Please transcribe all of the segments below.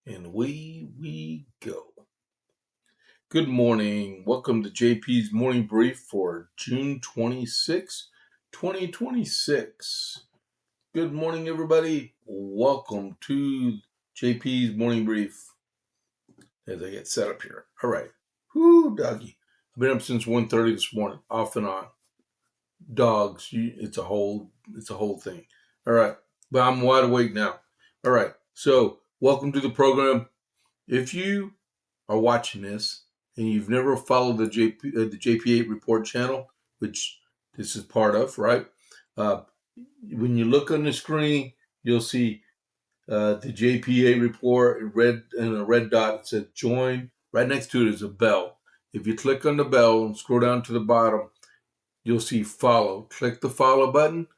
And away we go. Good morning. Welcome to JP's Morning Brief for June 26, 2026. Good morning, everybody. Welcome to JP's Morning Brief as I get set up here. All right. Whoo, doggy. I've been up since 1:30 this morning, off and on. Dogs, it's a whole thing. All right. But I'm wide awake now. All right. So, welcome to the program. If you are watching this and you've never followed the JP8 Report channel, which this is part of, right? When you look on the screen, you'll see the JP8 Report in red and a red dot. It says join. Right next to it is a bell. If you click on the bell and scroll down to the bottom, you'll see follow. Click the follow button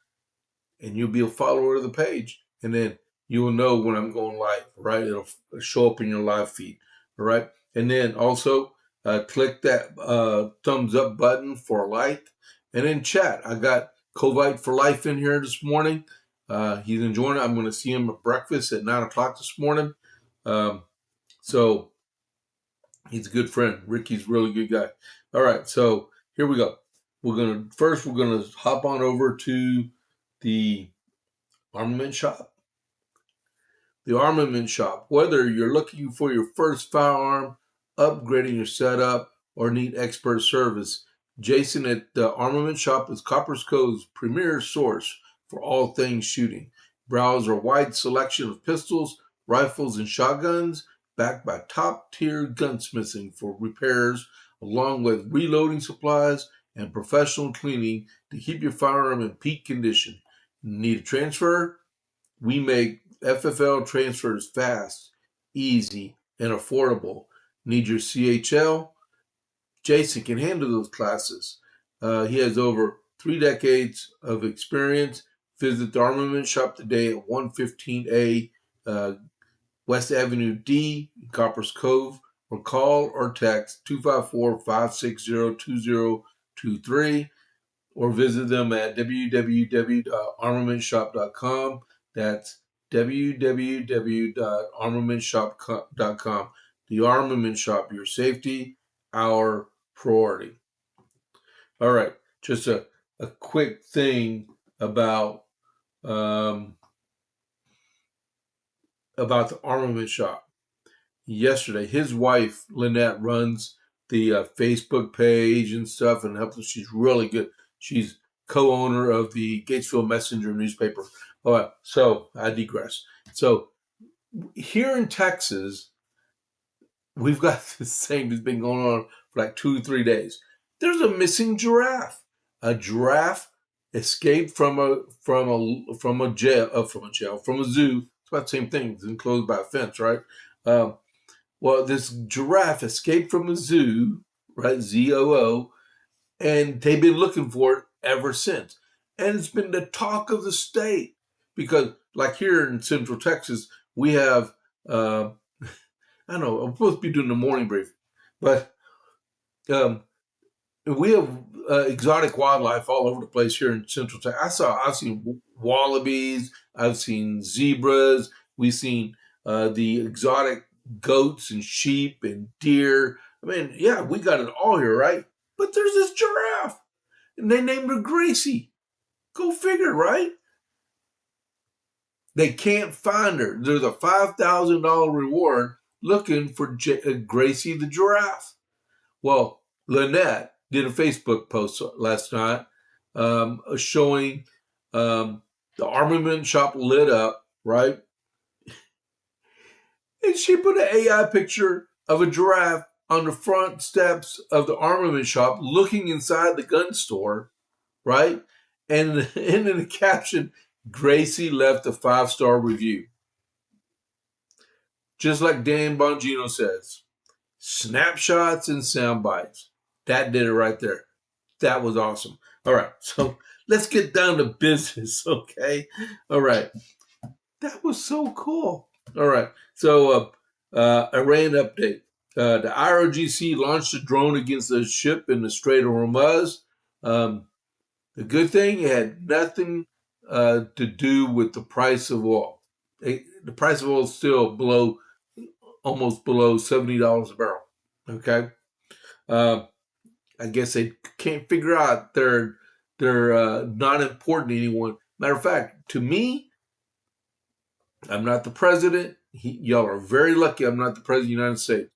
and you'll be a follower of the page. And then you will know when I'm going live, right? It'll show up in your live feed, all right? And then also click that thumbs up button for a like. And then chat. I got Covite for Life in here this morning. He's enjoying it. I'm going to see him at breakfast at 9 o'clock this morning. So he's a good friend. Ricky's a really good guy. All right, so here we go. We're going to hop on over to the armament shop. The armament shop. Whether you're looking for your first firearm, upgrading your setup, or need expert service, Jason at the Armament Shop is Copper's Cove's premier source for all things shooting. Browse a wide selection of pistols, rifles, and shotguns backed by top-tier gunsmithing for repairs, along with reloading supplies and professional cleaning to keep your firearm in peak condition. Need a transfer? We make FFL transfers fast, easy, and affordable. Need your CHL? Jason can handle those classes. He has over 3 decades of experience. Visit the Armament Shop today at 115A West Avenue D in Coppers Cove, or call or text 254-560-2023, or visit them at www.armamentshop.com. That's www.armamentshop.com. The Armament Shop, your safety, our priority. All right, just a quick thing about the Armament Shop. Yesterday, his wife Lynette runs the Facebook page and stuff, and helps. She's really good. She's co-owner of the Gatesville Messenger newspaper. All right, so I digress. So here in Texas, we've got this thing that's been going on for like 2 or 3 days. There's a missing giraffe. A giraffe escaped from a zoo. It's about the same thing. It's enclosed by a fence, right? Well, this giraffe escaped from a zoo, right? ZOO, and they've been looking for it ever since. And it's been the talk of the state because, like here in Central Texas, we have, I don't know, I'm supposed to be doing the morning brief, but we have exotic wildlife all over the place here in Central Texas. I've seen wallabies, I've seen zebras, we've seen the exotic goats and sheep and deer. I mean, yeah, we got it all here, right? But there's this giraffe, and they named her Gracie. Go figure, right? They can't find her. There's a $5,000 reward looking for Gracie the giraffe. Well, Lynette did a Facebook post last night showing the Armament Shop lit up, right? And she put an AI picture of a giraffe on the front steps of the Armament Shop looking inside the gun store, right? And in the caption, Gracie left a 5-star review. Just like Dan Bongino says, snapshots and sound bites. That did it right there. That was awesome. All right, so let's get down to business, okay? All right. That was so cool. All right, so Iran update. The IRGC launched a drone against a ship in the Strait of Hormuz. The good thing, it had nothing to do with the price of oil. The price of oil is still below almost below $70 a barrel. Okay, I guess they can't figure out they're not important to anyone. Matter of fact, to me, I'm not the president. Y'all are very lucky I'm not the president of the United States.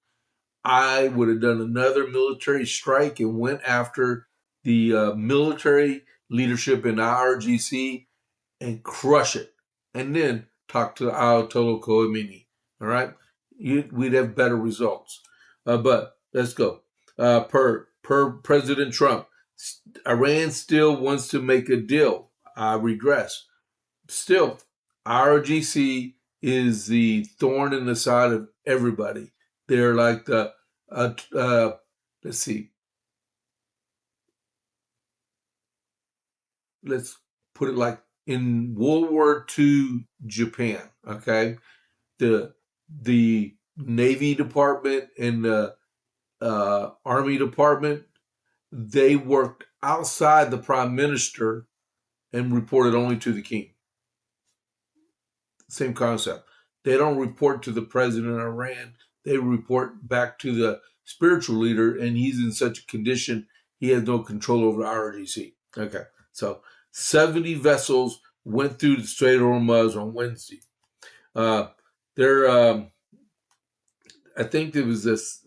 I would have done another military strike and went after the military leadership in IRGC and crush it, and then talk to Ayatollah Khomeini. All right, we'd have better results. But let's go. Per President Trump, Iran still wants to make a deal. I regress. Still, IRGC is the thorn in the side of everybody. They're like the let's see. Let's put it like in World War II Japan. Okay, the Navy Department and the Army Department, they worked outside the Prime Minister and reported only to the King. Same concept. They don't report to the president of Iran. They report back to the spiritual leader, and he's in such a condition he has no control over the IRGC. Okay, so 70 vessels went through the Strait of Hormuz on Wednesday. I think there was this,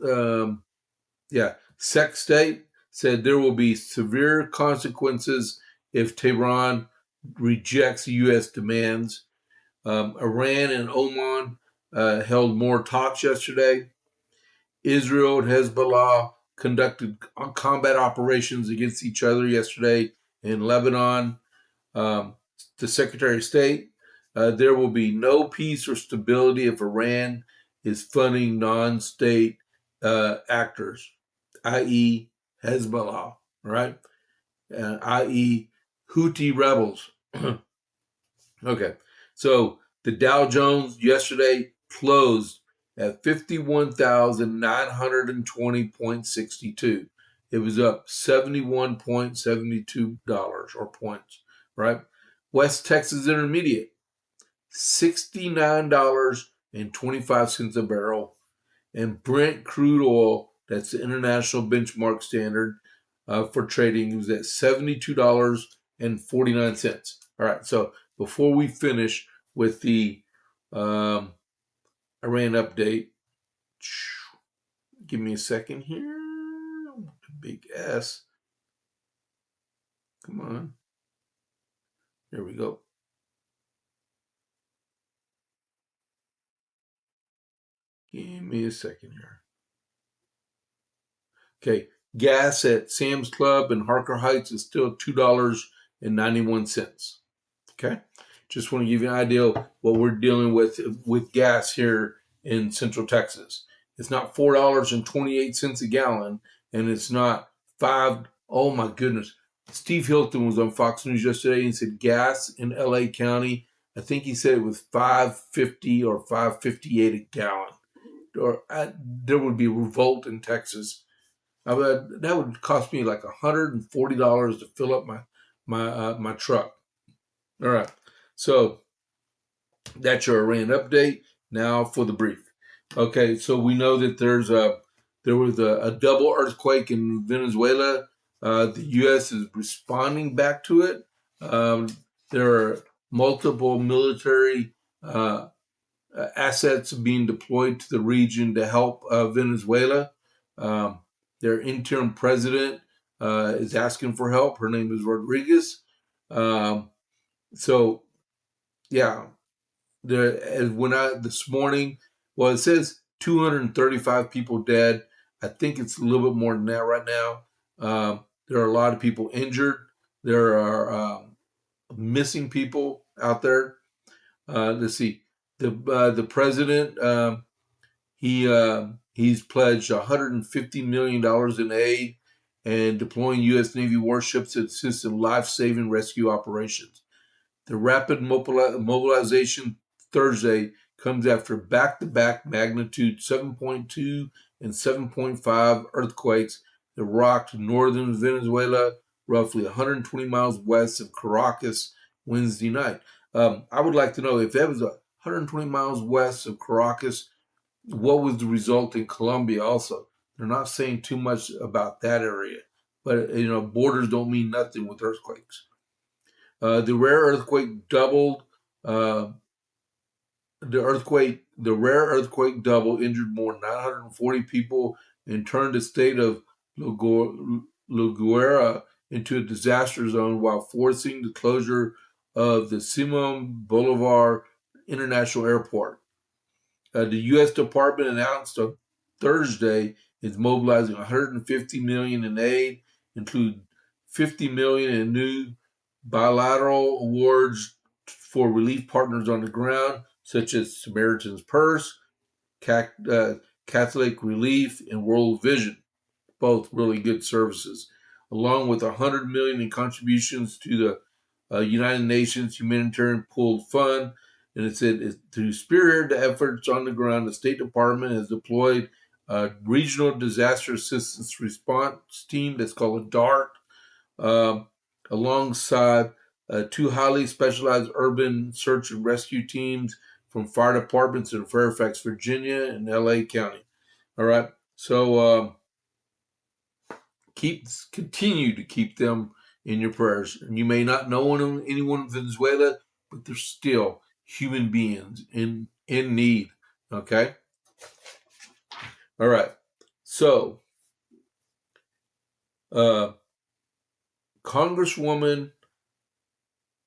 Sec State said there will be severe consequences if Tehran rejects U.S. demands. Iran and Oman held more talks yesterday. Israel and Hezbollah conducted combat operations against each other yesterday in Lebanon. The Secretary of State, there will be no peace or stability if Iran is funding non-state actors, i.e. Hezbollah, right? I.e. Houthi rebels. Okay, so the Dow Jones yesterday closed at 51,920.62. It was up $71.72 or points, right? West Texas Intermediate, $69.25 a barrel. And Brent crude oil, that's the international benchmark standard for trading, was at $72.49. All right, so before we finish with the Iran update, give me a second here. Big S. Come on. There we go. Give me a second here. Okay, gas at Sam's Club and Harker Heights is still $2.91. Okay, just want to give you an idea of what we're dealing with gas here in Central Texas. It's not $4.28 a gallon, and it's not $5. Oh my goodness! Steve Hilton was on Fox News yesterday and said gas in LA County, I think he said it was $5.50 or $5.58 a gallon. Or there would be revolt in Texas. That would cost me like $140 to fill up my truck. All right, so that's your Iran update. Now for the brief. Okay, so we know that there was a double earthquake in Venezuela. The U.S. is responding back to it. There are multiple military assets being deployed to the region to help Venezuela. Their interim president is asking for help. Her name is Rodriguez. So, yeah, this morning, well, it says 235 people dead. I think it's a little bit more than that right now. There are a lot of people injured. There are missing people out there. Let's see. The president, he's pledged $150 million in aid and deploying U.S. Navy warships to assist in life-saving rescue operations. The rapid mobilization Thursday comes after back-to-back magnitude 7.2 and 7.5 earthquakes that rocked northern Venezuela, roughly 120 miles west of Caracas, Wednesday night. I would like to know if that was 120 miles west of Caracas, what was the result in Colombia also. They're not saying too much about that area. But, borders don't mean nothing with earthquakes. The rare earthquake doubled. The rare earthquake double injured more than 940 people and turned the state of La into a disaster zone while forcing the closure of the Simon Bolivar International Airport. The U.S. Department announced on Thursday it's mobilizing $150 million in aid, including $50 million in new bilateral awards for relief partners on the ground, such as Samaritan's Purse, Catholic Relief, and World Vision, both really good services, along with $100 million in contributions to the United Nations Humanitarian Pooled Fund. And it said to spearhead the efforts on the ground, the State Department has deployed a regional disaster assistance response team that's called a DART, alongside two highly specialized urban search and rescue teams from fire departments in Fairfax, Virginia, and LA County. All right, so continue to keep them in your prayers. And you may not know anyone in Venezuela, but they're still human beings in need. Okay. All right. So, Congresswoman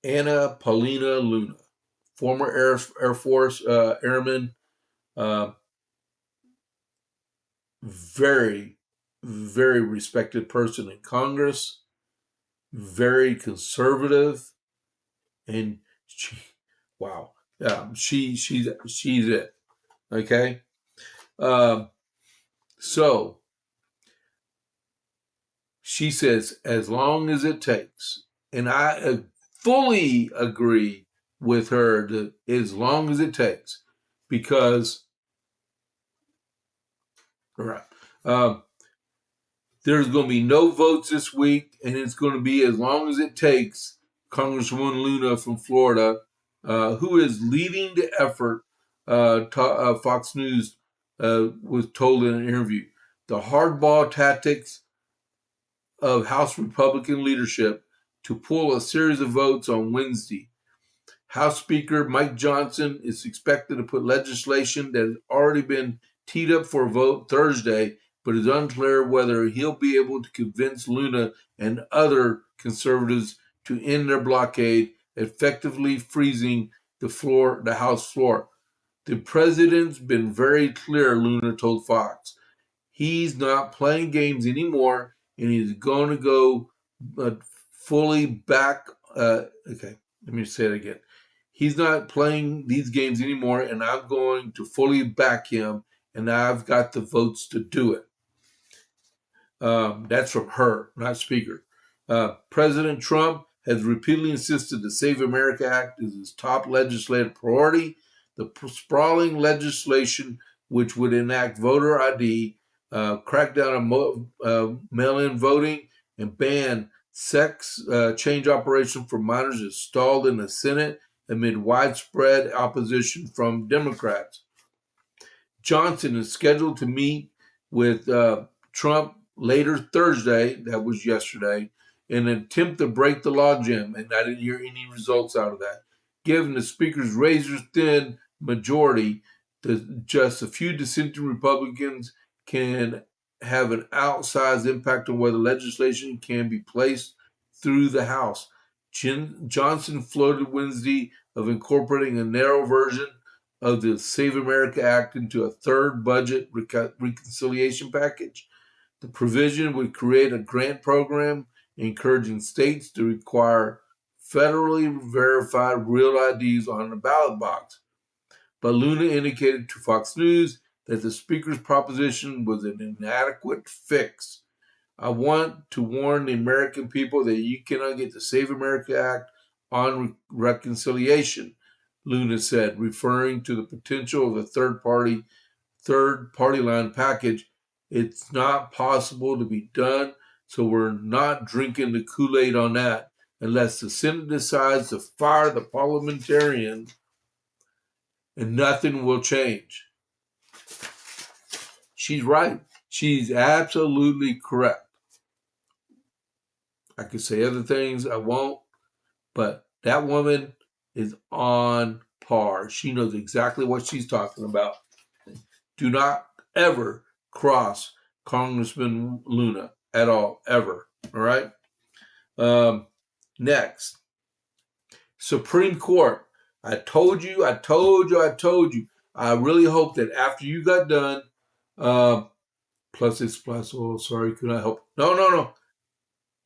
Ana Paulina Luna, former Air Force airman, very, very respected person in Congress, very conservative, and she's it. Okay, so she says as long as it takes, and I fully agree with her that as long as it takes, because there's going to be no votes this week, and it's going to be as long as it takes. Congresswoman Luna from Florida, who is leading the effort, Fox News was told in an interview, the hardball tactics of House Republican leadership to pull a series of votes on Wednesday. House Speaker Mike Johnson is expected to put legislation that has already been teed up for a vote Thursday, but it's unclear whether he'll be able to convince Luna and other conservatives to end their blockade, effectively freezing the House floor. The president's been very clear, Luna told Fox. He's not playing games anymore, and he's going to go fully back. Okay, let me say it again. He's not playing these games anymore, and I'm going to fully back him, and I've got the votes to do it. That's from her, not Speaker. President Trump has repeatedly insisted the Save America Act is his top legislative priority. The sprawling legislation, which would enact voter ID, crack down on mail-in voting, and ban sex change operation for minors, is stalled in the Senate amid widespread opposition from Democrats. Johnson is scheduled to meet with Trump later Thursday, that was yesterday, in an attempt to break the logjam, and I didn't hear any results out of that. Given the Speaker's razor-thin majority, just a few dissenting Republicans can have an outsized impact on whether legislation can be placed through the House. Johnson floated Wednesday of incorporating a narrow version of the Save America Act into a third budget reconciliation package. The provision would create a grant program encouraging states to require federally verified real IDs on the ballot box. But Luna indicated to Fox News that the Speaker's proposition was an inadequate fix. I want to warn the American people that you cannot get the Save America Act on reconciliation, Luna said, referring to the potential of a third party line package. It's not possible to be done, so we're not drinking the Kool-Aid on that unless the Senate decides to fire the parliamentarians, and nothing will change. she's right. She's absolutely correct. I could say other things, I won't, but that woman is on par. She knows exactly what she's talking about. Do not ever cross Congressman Luna at all, ever. All right. Next, Supreme Court. I told you. I really hope that after you got done, plus it's plus. Oh, sorry, could I help? No.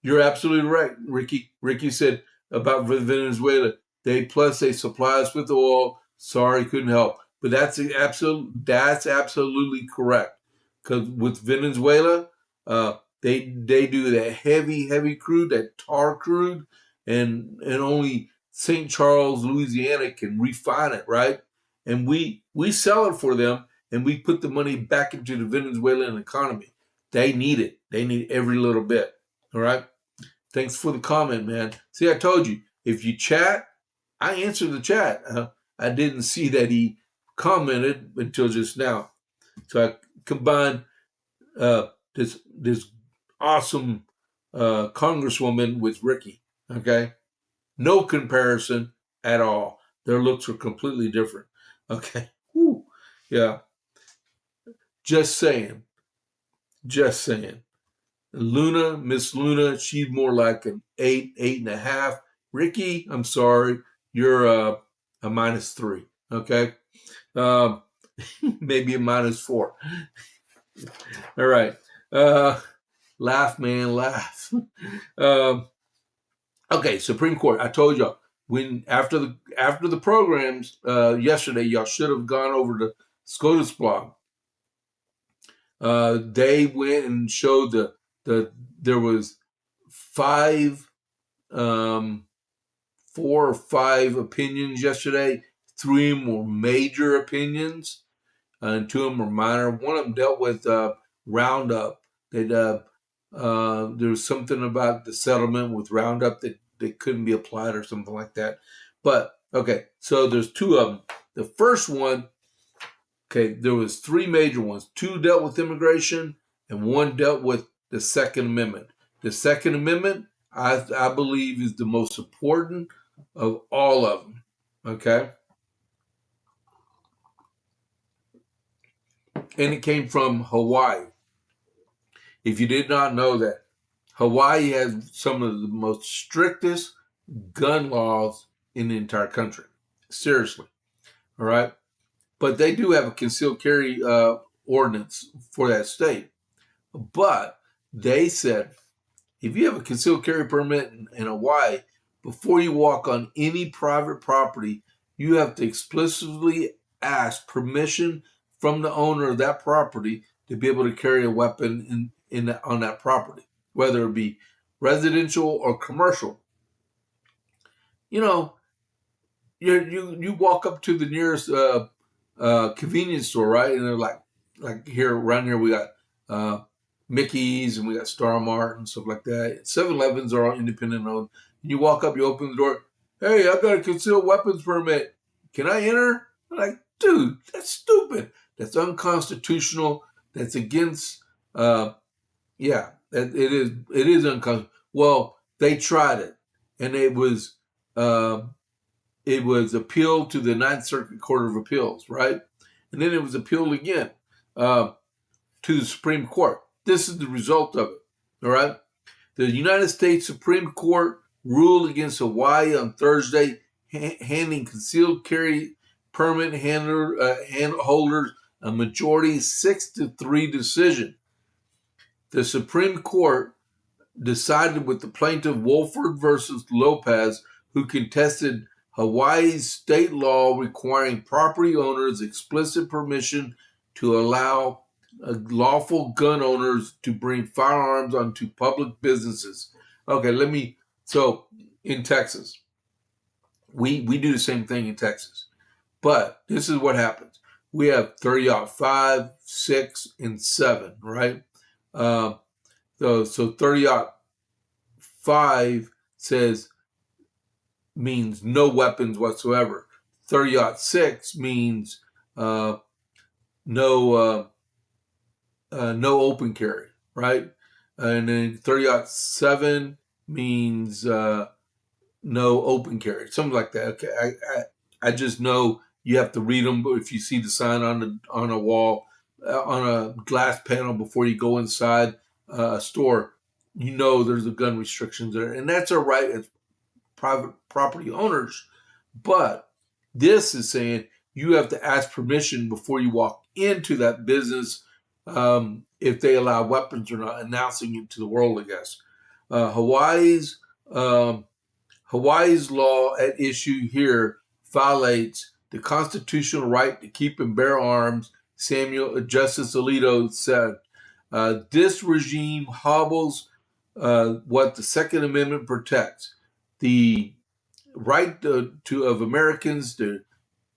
You're absolutely right, Ricky. Ricky said about Venezuela. They supply us with oil. Sorry, couldn't help. But that's absolutely correct. Because with Venezuela, they do that heavy crude, that tar crude, and only St. Charles, Louisiana can refine it, right? And we sell it for them, and we put the money back into the Venezuelan economy. They need it. They need every little bit. All right. Thanks for the comment, man. See, I told you, if you chat, I answer the chat. I didn't see that he commented until just now. So I combined this awesome congresswoman with Ricky. Okay, no comparison at all. Their looks are completely different. Okay, whew. Yeah. Just saying. Luna, Miss Luna, she's more like an 8.5. Ricky, I'm sorry, you're a -3. Okay, um, maybe a -4. All right, laugh, man, laugh. Okay, Supreme Court. I told y'all when after the programs yesterday, y'all should have gone over to SCOTUS blog. They went and showed there was 4 or 5 opinions yesterday. 3 of them were major opinions, and 2 of them were minor. One of them dealt with Roundup. There was something about the settlement with Roundup that couldn't be applied or something like that. But okay, so there's 2 of them. The first one, okay, there was 3 major ones. 2 dealt with immigration, and 1 dealt with the Second Amendment. The Second Amendment, I believe, is the most important of all of them. Okay, and it came from Hawaii. If you did not know that, Hawaii has some of the most strictest gun laws in the entire country. Seriously, all right. But they do have a concealed carry ordinance for that state. But they said if you have a concealed carry permit in Hawaii, before you walk on any private property, you have to explicitly ask permission from the owner of that property to be able to carry a weapon on that property, whether it be residential or commercial. You know, you walk up to the nearest convenience store, right? And they're like here around here we got Mickey's and we got Star Mart and stuff like that. 7-Elevens are all independent owned. You walk up, you open the door. Hey, I've got a concealed weapons permit. Can I enter? I'm like, dude, that's stupid. That's unconstitutional. That's against. Yeah, it is. It is unconstitutional. Well, they tried it, and it was appealed to the Ninth Circuit Court of Appeals, right? And then it was appealed again to the Supreme Court. This is the result of it, all right? The United States Supreme Court ruled against Hawaii on Thursday, handing concealed carry permit holders a majority 6-3 decision. The Supreme Court decided with the plaintiff Wolford versus Lopez, who contested Hawaii's state law requiring property owners explicit permission to allow lawful gun owners to bring firearms onto public businesses. Okay, so in Texas, we do the same thing in Texas. But this is what happens. We have 30-5, 6, and 7, right? So 30-5 means no weapons whatsoever. 30-6 means no no open carry, right? And then 30-07 means no open carry, something like that. Okay, I just know you have to read them. But if you see the sign on a wall, on a glass panel before you go inside a store, you know there's a gun restrictions there, and that's all right as private property owners. But this is saying you have to ask permission before you walk into that business, if they allow weapons or not, announcing it to the world, I guess. Hawaii's law at issue here violates the constitutional right to keep and bear arms, Justice Alito said. This regime hobbles what the Second Amendment protects: the right of Americans to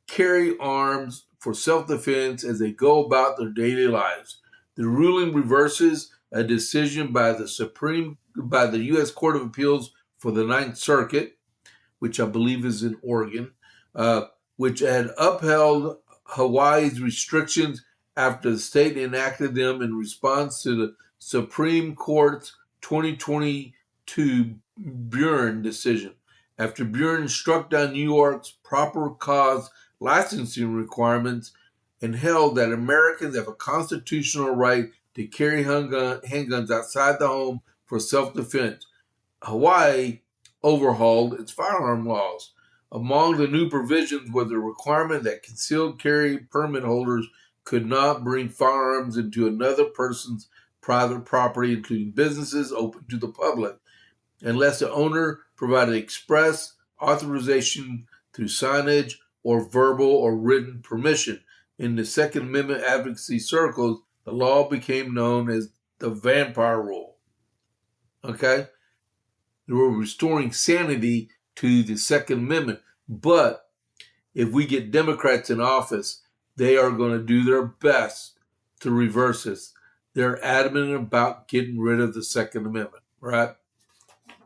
carry arms for self-defense as they go about their daily lives. The ruling reverses a decision by the U.S. Court of Appeals for the Ninth Circuit, which I believe is in Oregon, which had upheld Hawaii's restrictions after the state enacted them in response to the Supreme Court's 2022 Buren decision. After Buren struck down New York's proper cause licensing requirements and held that Americans have a constitutional right to carry handguns outside the home for self-defense, Hawaii overhauled its firearm laws. Among the new provisions was a requirement that concealed carry permit holders could not bring firearms into another person's private property, including businesses open to the public, unless the owner provided express authorization through signage or verbal or written permission. In the Second Amendment advocacy circles, the law became known as the vampire rule. Okay? They were restoring sanity to the Second Amendment. But if we get Democrats in office, they are going to do their best to reverse this. They're adamant about getting rid of the Second Amendment, right?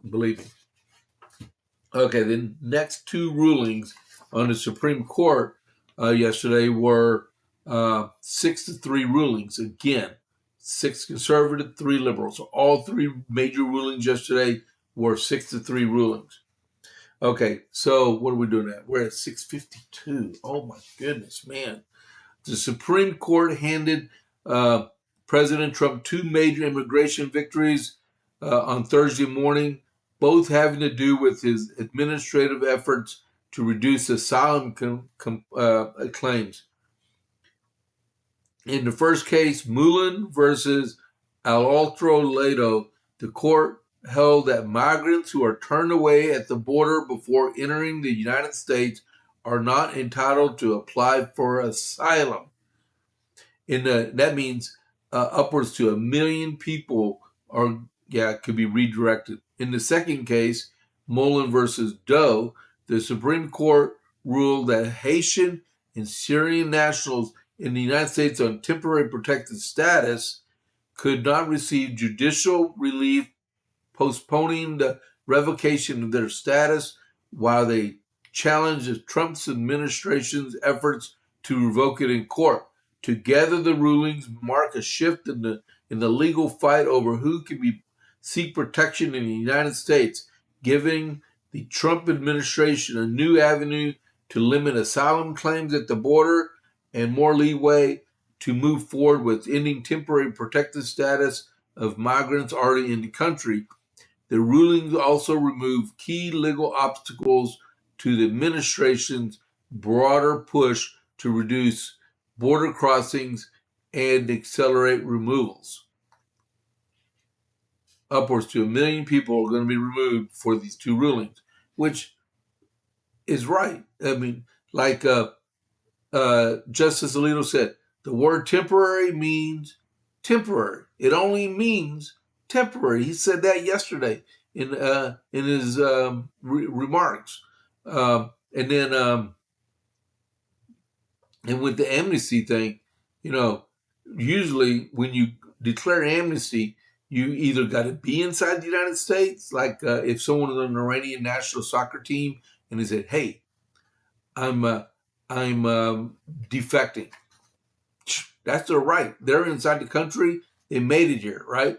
Believe me. Okay, the next two rulings on the Supreme Court yesterday were 6-3 rulings. Again, 6 conservative, 3 liberals. So all 3 major rulings yesterday were 6-3 rulings. Okay, so what are we doing at? We're at 6:52. Oh my goodness, man. The Supreme Court handed President Trump 2 major immigration victories on Thursday morning, both having to do with his administrative efforts to reduce asylum claims. In the first case, Mullen versus Al-Altro Ledo, the court held that migrants who are turned away at the border before entering the United States are not entitled to apply for asylum. That means upwards to 1 million people could be redirected. In the second case, Mullen versus Doe, the Supreme Court ruled that Haitian and Syrian nationals in the United States on temporary protected status could not receive judicial relief, postponing the revocation of their status while they challenged Trump's administration's efforts to revoke it in court. Together, the rulings mark a shift in the legal fight over who can seek protection in the United States, giving the Trump administration a new avenue to limit asylum claims at the border and more leeway to move forward with ending temporary protected status of migrants already in the country. The rulings also remove key legal obstacles to the administration's broader push to reduce border crossings and accelerate removals. Upwards to 1 million people are going to be removed for these 2 rulings, which is right. I mean, like Justice Alito said, the word temporary means temporary. It only means temporary. He said that yesterday in his remarks. And with the amnesty thing, usually when you declare amnesty, you either got to be inside the United States, like if someone is on an Iranian national soccer team and he said, "Hey, I'm defecting," That's their right. They're inside the country. They made it here, right?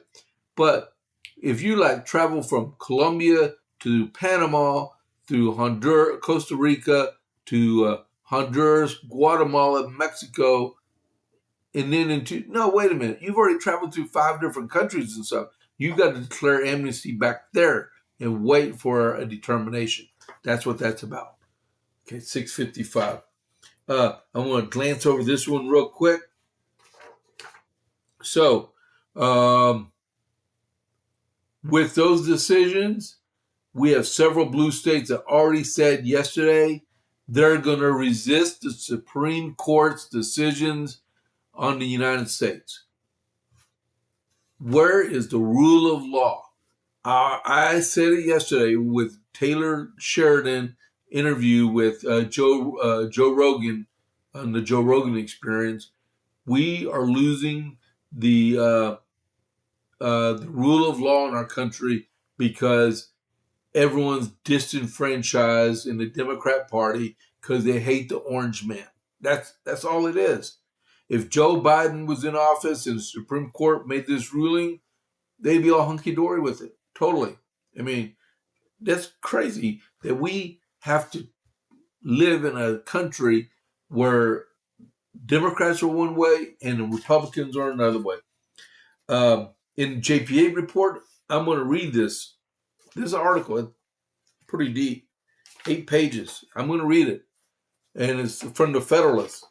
But if you like travel from Colombia to Panama through Honduras, Costa Rica to Honduras, Guatemala, Mexico, and then no, wait a minute. You've already traveled through 5 different countries and stuff. You got to declare amnesty back there and wait for a determination. That's what that's about. Okay, 6:55. I'm going to glance over this one real quick. So, with those decisions, we have several blue states that already said yesterday they're going to resist the Supreme Court's decisions on the United States. Where is the rule of law? I said it yesterday with Taylor Sheridan interview with Joe Rogan on the Joe Rogan Experience. We are losing the rule of law in our country because everyone's disenfranchised in the Democrat Party because they hate the orange man. That's all it is. If Joe Biden was in office and the Supreme Court made this ruling, they'd be all hunky-dory with it. Totally. I mean, that's crazy that we have to live in a country where Democrats are one way and the Republicans are another way. In JPA report, I'm going to read this. This article. It's pretty deep. 8 pages. I'm going to read it. And it's from the Federalist.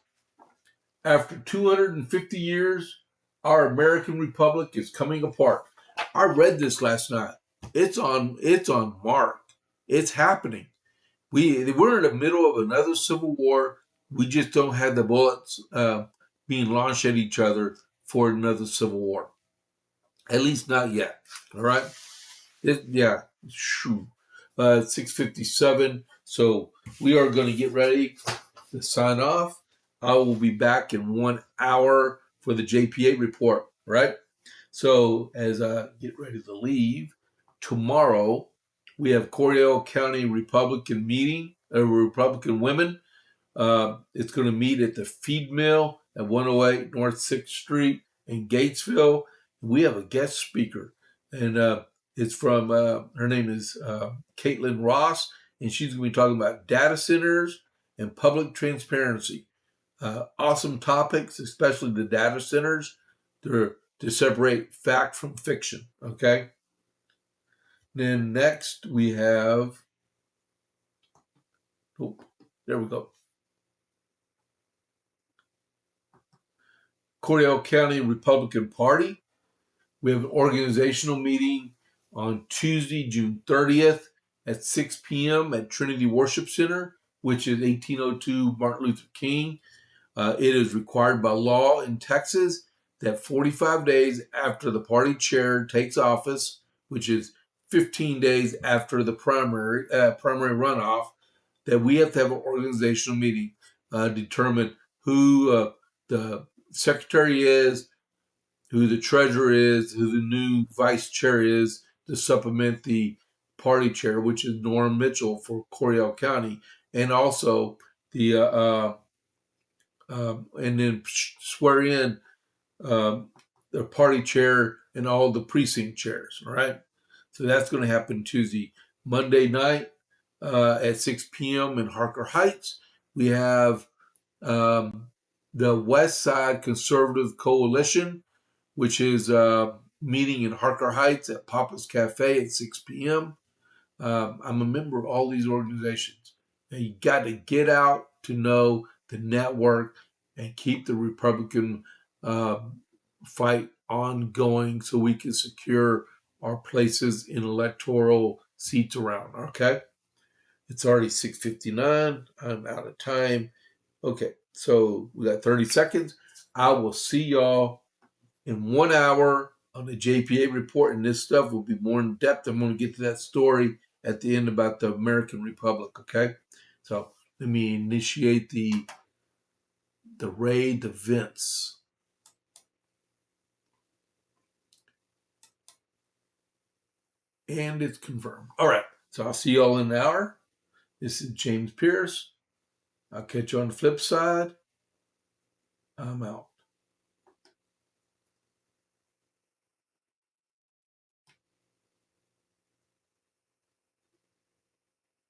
After 250 years, our American Republic is coming apart. I read this last night. It's on mark. It's happening. We're in the middle of another civil war. We just don't have the bullets being launched at each other for another civil war. At least not yet. All right. 6:57. So we are going to get ready to sign off. I will be back in 1 hour for the JPA report, right? So as I get ready to leave, tomorrow we have Coryell County Republican meeting, Republican women. It's going to meet at the Feed Mill at 108 North 6th Street in Gatesville. We have a guest speaker, and it's from, her name is Caitlin Ross, and she's going to be talking about data centers and public transparency. Awesome topics, especially the data centers, to separate fact from fiction, okay? Then next we have, there we go. Coryell County Republican Party. We have an organizational meeting on Tuesday, June 30th at 6 p.m. at Trinity Worship Center, which is 1802 Martin Luther King. It is required by law in Texas that 45 days after the party chair takes office, which is 15 days after the primary runoff, that we have to have an organizational meeting, determine who the secretary is, who the treasurer is, who the new vice chair is to supplement the party chair, which is Norm Mitchell for Coryell County, and also the and then swear in the party chair and all the precinct chairs. All right, so that's going to happen Tuesday. Monday night at 6 p.m. in Harker Heights, we have the West Side Conservative Coalition, which is meeting in Harker Heights at Papa's Cafe at 6 p.m. I'm a member of all these organizations. And you got to get out to know the network and keep the Republican fight ongoing so we can secure our places in electoral seats around, okay? It's already 6:59. I'm out of time. Okay, so we got 30 seconds. I will see y'all in 1 hour on the JPA report, and this stuff will be more in depth. I'm going to get to that story at the end about the American Republic, okay? So let me initiate the raid to Vince. And it's confirmed. All right, so I'll see y'all in an hour. This is James Pierce. I'll catch you on the flip side. I'm out.